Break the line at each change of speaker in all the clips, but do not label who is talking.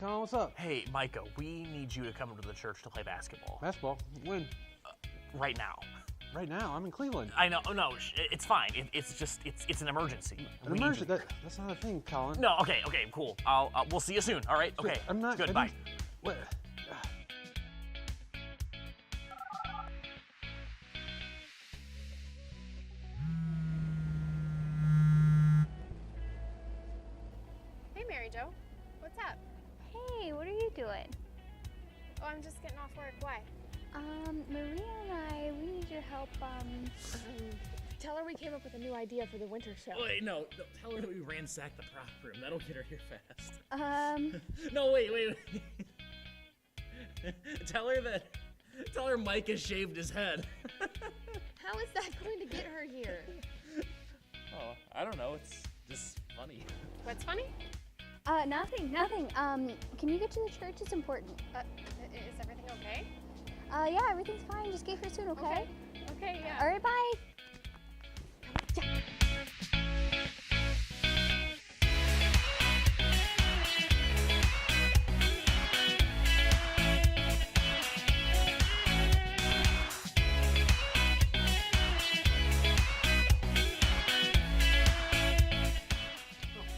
Colin, what's up?
Hey, Micah, we need you to come to the church to play basketball.
Basketball? When?
Right now.
Right now? I'm in Cleveland.
I know. Oh, no, it's fine. It's an emergency.
An emergency? That's not a thing, Colin.
No. Okay. Cool. We'll see you soon. All right. Okay.
I'm not.
Good. Bye.
What?
Hey, Mary Jo. What's up?
Hey, what are you doing?
Oh, I'm just getting off work. Why?
Maria and we need your help,
Tell her we came up with a new idea for the winter show.
Wait, no, tell her that we ransacked the prop room. That'll get her here fast.
No,
wait. Tell her Micah shaved his head.
How is that going to get her here?
Oh, I don't know, it's just funny.
What's funny?
nothing. Can you get to the church? It's important.
Is everything okay?
Yeah, everything's fine. Just get here soon, okay?
Okay, yeah.
All right, bye.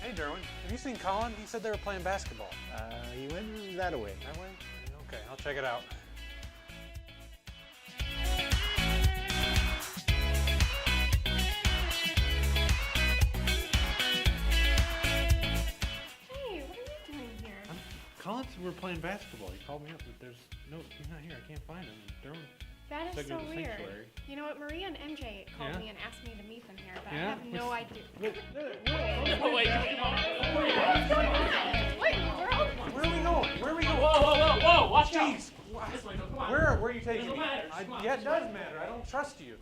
Hey, Derwin. Have you seen Colin? He said they were playing basketball.
He went that way.
That way? Okay, I'll check it out.
Hey, what are you doing here?
Colin said we're playing basketball. He called me up, but he's not here. I can't find him. Derwin.
That is
Check
so
out the
weird.
sanctuary.
You know what? Maria and MJ called
Yeah?
me and asked me to meet them here, but
Yeah?
I have no idea.
Wait,
Wait,
Where are we going?
whoa, watch out.
Jeez.
This way, come on.
Where are you taking
It
me?
matters. Come on.
Yeah, it does matter. I don't trust you.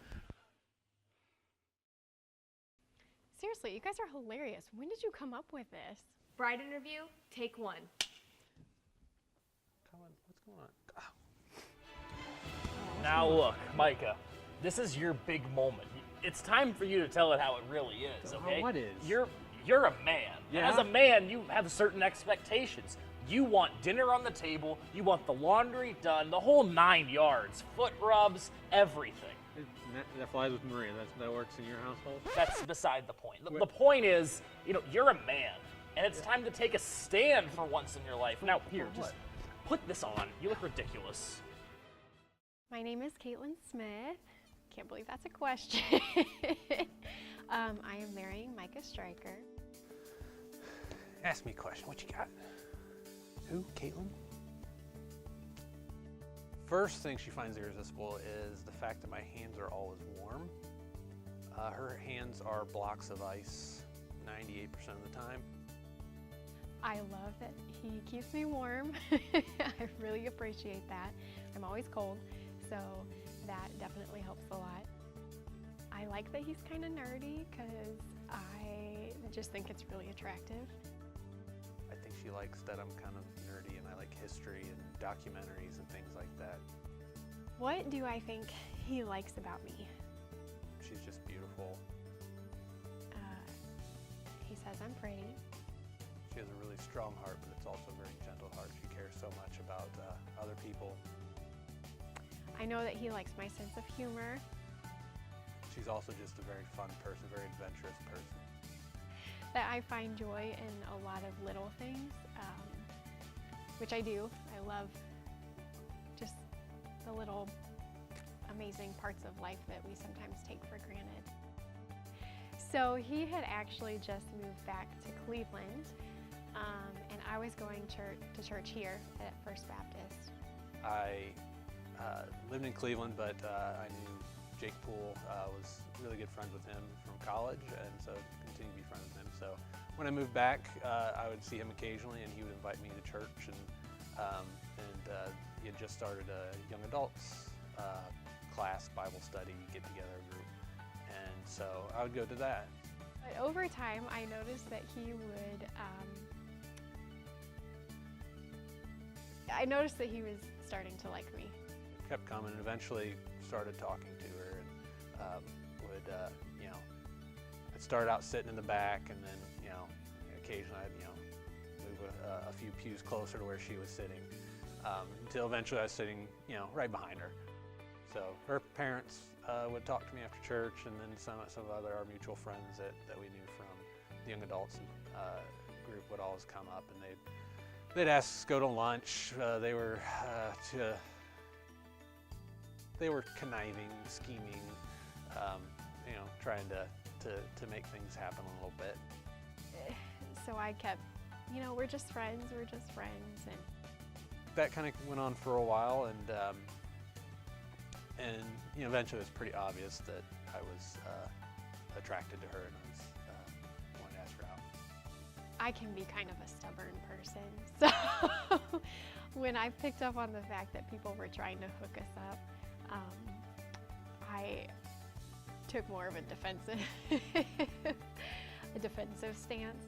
Seriously, you guys are hilarious. When did you come up with this? Bride interview, take one.
Colin, what's going on?
Now look, Micah, this is your big moment. It's time for you to tell it how it really is. Okay?
What is?
You're a man. And
Yeah?
as a man, you have certain expectations. You want dinner on the table. You want the laundry done. The whole 9 yards. Foot rubs, everything.
That flies with Maria. That works in your household?
That's beside the point. The point is, you're a man, and it's time to take a stand for once in your life. Now, here, just put this on. You look ridiculous.
My name is Katlyn Smith. Can't believe that's a question. I am marrying Micah Stryker.
Ask me a question. What you got? Who? Katlyn? First thing she finds irresistible is the fact that my hands are always warm. Her hands are blocks of ice 98% of the time.
I love that he keeps me warm. I really appreciate that. I'm always cold, so that definitely helps a lot. I like that he's kind of nerdy because I just think it's really attractive.
I think she likes that I'm kind of nerdy and I like history and documentaries and things like that.
What do I think he likes about me?
She's just beautiful.
He says I'm pretty.
She has a really strong heart, but it's also a very gentle heart. She cares so much about other people.
I know that he likes my sense of humor.
She's also just a very fun person, very adventurous person.
That I find joy in a lot of little things, which I do. I love just the little amazing parts of life that we sometimes take for granted. So he had actually just moved back to Cleveland, and I was going to church here at First Baptist.
I lived in Cleveland, but I knew Jake Poole, was really good friends with him from college, and so continue to be friends with him. So when I moved back, I would see him occasionally, and he would invite me to church, and he had just started a young adults class, Bible study, get-together group, and so I would go to that.
But over time, I noticed that he would, was starting to like me.
Kept coming, and eventually started talking to her, and I'd start out sitting in the back, and then, occasionally I'd, move a few pews closer to where she was sitting, until eventually I was sitting, right behind her. So her parents would talk to me after church, and then some of our mutual friends that we knew from the young adults group would always come up, and they'd ask us to go to lunch. They were conniving, scheming, trying to make things happen a little bit.
So I kept, we're just friends, and
that kind of went on for a while, and eventually it was pretty obvious that I was attracted to her, and I was wanting to ask her out.
I can be kind of a stubborn person. So when I picked up on the fact that people were trying to hook us up, I took more of a defensive stance.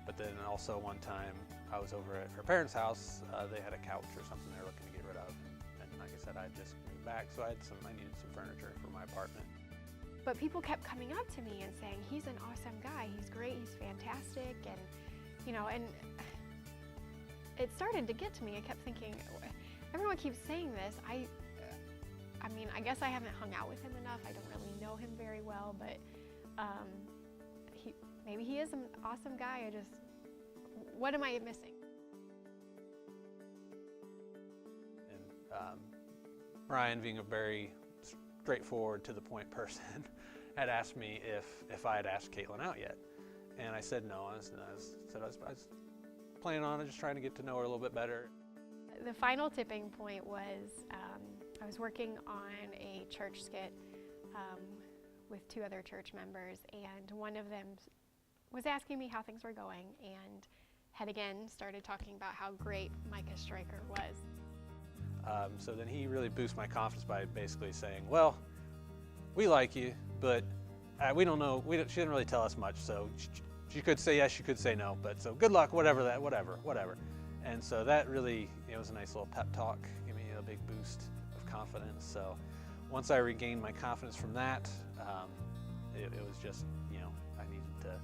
But then also one time I was over at her parents' house. They had a couch or something they were looking to get rid of, and like I said, I just moved back, so I needed some furniture for my apartment.
But people kept coming up to me and saying, he's an awesome guy, he's great, he's fantastic, and and it started to get to me. I kept thinking, everyone keeps saying this. I mean, I guess I haven't hung out with him enough. I don't really know him very well, but maybe he is an awesome guy. What am I missing?
And Brian, being a very straightforward, to the point person, had asked me if I had asked Katlyn out yet, and I said no. I was planning on just trying to get to know her a little bit better.
The final tipping point was I was working on a church skit with 2 other church members, and one of them was asking me how things were going, and had again started talking about how great Micah Stryker was.
So then he really boosted my confidence by basically saying, well, we like you, but we don't know, she didn't really tell us much, so she could say yes, she could say no, but so good luck, whatever. And so that really, it was a nice little pep talk, gave me a big boost of confidence. So once I regained my confidence from that, it was just, I needed to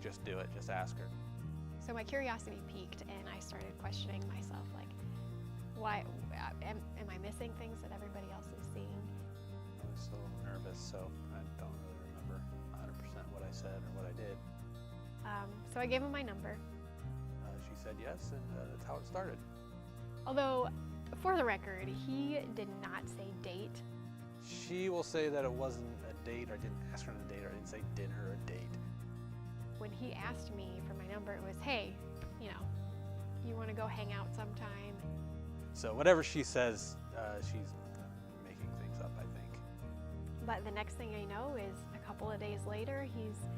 just do it, just ask her.
So my curiosity peaked, and I started questioning myself, like, why am I missing things that everybody else is seeing?
I was so nervous, so I don't really remember 100% what I said or what I did.
So I gave him my number.
She said yes, and that's how it started.
Although, for the record, he did not say date.
She will say that it wasn't a date, or I didn't ask her on a date, or I didn't say dinner or a date.
When he asked me for my number, it was, hey, you want to go hang out sometime?
So whatever she says, she's making things up, I think.
But the next thing I know is a couple of days later, he's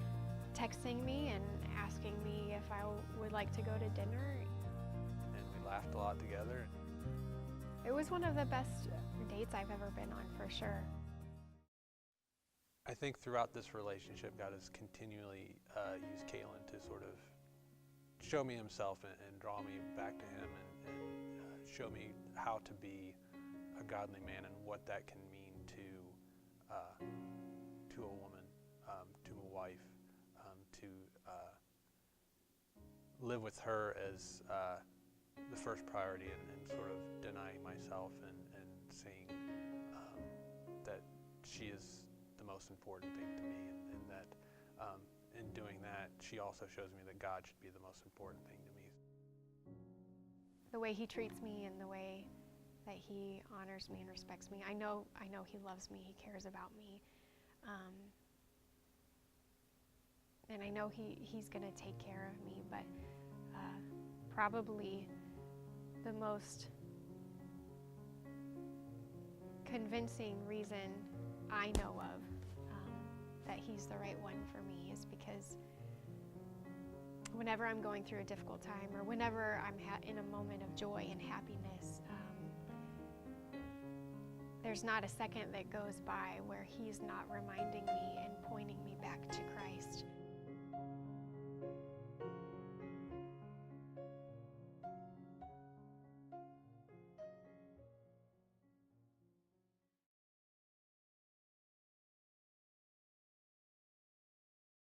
texting me and asking me if I would like to go to dinner.
And we laughed a lot together.
It was one of the best dates I've ever been on, for sure.
I think throughout this relationship, God has continually used Katlyn to sort of show me himself and draw me back to him, and show me how to be a godly man and what that can mean to a woman, to a wife, to live with her as the first priority, and sort of denying myself and saying that she is the most important thing to me, and that in doing that, she also shows me that God should be the most important thing to me.
The way he treats me and the way that he honors me and respects me, I know he loves me, he cares about me, and I know he's going to take care of me, but probably the most convincing reason I know of that he's the right one for me is because whenever I'm going through a difficult time, or whenever I'm in a moment of joy and happiness, there's not a second that goes by where he's not reminding me and pointing me back to Christ.